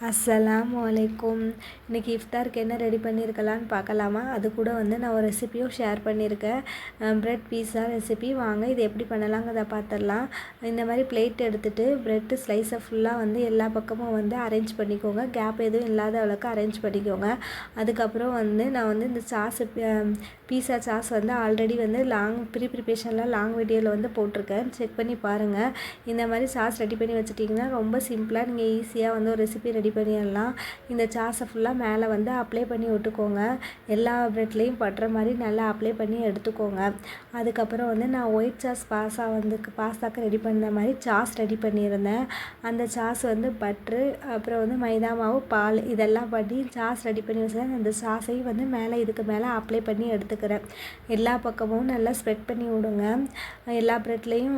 அஸ்ஸலாமு அலைக்கும். இன்றைக்கி இஃப்தாருக்கு என்ன ரெடி பண்ணியிருக்கலான்னு பார்க்கலாமா? அது கூட நான் ஒரு ரெசிப்பியும் ஷேர் பண்ணியிருக்கேன். ப்ரெட் பீஸா ரெசிபி. வாங்க இது எப்படி பண்ணலாங்கிறத பார்த்துடலாம். இந்த மாதிரி பிளேட் எடுத்துகிட்டு ப்ரெட்டு ஸ்லைஸை ஃபுல்லாக எல்லா பக்கமும் அரேஞ்ச் பண்ணிக்கோங்க. கேப் எதுவும் இல்லாத அளவுக்கு அரேஞ்ச் பண்ணிக்கோங்க. அதுக்கப்புறம் நான் இந்த சாஸு பீஸா சாஸ் ஆல்ரெடி ப்ரிப்பரேஷனில் லாங் வீடியோவில் போட்டிருக்கேன். செக் பண்ணி பாருங்கள். இந்த மாதிரி சாஸ் ரெடி பண்ணி வச்சுட்டிங்கன்னா ரொம்ப சிம்பிளாக நீங்கள் ஈஸியாக ஒரு ரெசிபி ரெடி பண்ணிடலாம். இந்த சாஸை ஃபுல்லாக மேலே அப்ளை பண்ணி விட்டுக்கோங்க. எல்லா ப்ரெட்லேயும் படுற மாதிரி நல்லா அப்ளை பண்ணி எடுத்துக்கோங்க. அதுக்கப்புறம் நான் ஒயிட் சாஸ் பாஸ்தாக்கு ரெடி பண்ண மாதிரி சாஸ் ரெடி பண்ணியிருந்தேன். அந்த சாஸ் பட்ரு, அப்புறம் மைதா மாவு, பால் இதெல்லாம் பண்ணி சாஸ் ரெடி பண்ணி வச்சுருந்தேன். அந்த சாஸையும் மேலே இதுக்கு மேலே அப்ளை பண்ணி எடுத்துக்கிறேன். எல்லா பக்கமும் நல்லா ஸ்ப்ரெட் பண்ணி விடுங்க. எல்லா ப்ரெட்லேயும்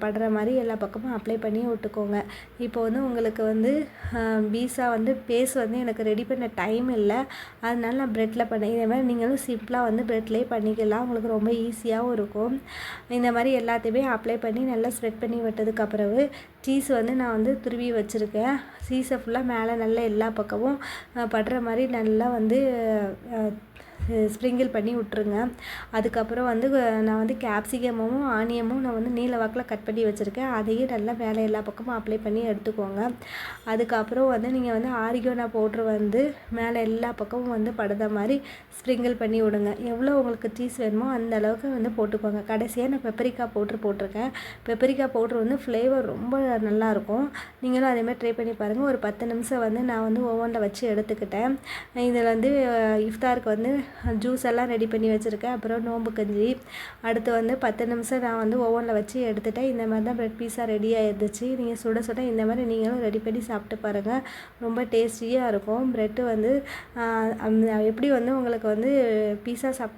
படுற மாதிரி எல்லா பக்கமும் அப்ளை பண்ணி விட்டுக்கோங்க. இப்போ உங்களுக்கு பீஸா பேஸ் எனக்கு ரெடி பண்ண டைம் இல்லை, அதனால நான் ப்ரெட்டில் பண்ணேன். இதே மாதிரி நீங்களும் சிம்பிளாக ப்ரெட்லேயே பண்ணிக்கலாம். உங்களுக்கு ரொம்ப ஈஸியாகவும் இருக்கும். இந்த மாதிரி எல்லாத்தையுமே அப்ளை பண்ணி நல்லா ஸ்ப்ரெட் பண்ணி விட்டதுக்கப்புறவு சீஸ் நான் துருவி வச்சுருக்கேன். சீஸை ஃபுல்லாக மேலே நல்லா எல்லா பக்கமும் படுற மாதிரி நல்லா ஸ்ப்ரிங்கிள் பண்ணி விட்ருங்க. அதுக்கப்புறம் நான் கேப்சிகமும் ஆனியமும் நான் நீல வாக்கில் கட் பண்ணி வச்சுருக்கேன். அதையும் நல்லா மேலே எல்லா பக்கமும் அப்ளை பண்ணி எடுத்துக்கோங்க. அதுக்கப்புறம் நீங்கள் ஆரிகோனா பவுட்ரு மேலே எல்லா பக்கமும் படுற மாதிரி ஸ்ப்ரிங்கிள் பண்ணி விடுங்க. எவ்வளோ உங்களுக்கு சீஸ் வேணுமோ அந்த அளவுக்கு போட்டுக்கோங்க. கடைசியாக நான் பெப்பரிக்காய் பவுட்ரு போட்டிருக்கேன். பெப்பரிக்காய் பவுட்ரு ஃப்ளேவர் ரொம்ப நல்லாயிருக்கும். நீங்களும் அதேமாதிரி ட்ரை பண்ணி பாருங்கள். ஒரு 10 நிமிஷம் நான் ஓவனில் வச்சு எடுத்துக்கிட்டேன். இதில் இஃப்தாருக்கு ஜூஸ் எல்லாம் ரெடி பண்ணி வச்சுருக்கேன். அப்புறம் நோம்பு கஞ்சி. அடுத்து 10 நிமிஷம் நான் ஓவனில் வச்சு எடுத்துட்டேன். இந்த மாதிரி தான் ப்ரெட் பீஸா ரெடி ஆகிடுச்சு. நீங்கள் சுட சுட இந்த மாதிரி நீங்களும் ரெடி பண்ணி சாப்பிட்டு பாருங்கள். ரொம்ப டேஸ்டியாக இருக்கும். ப்ரெட்டு எப்படி உங்களுக்கு பீஸா சாப்பிட்டு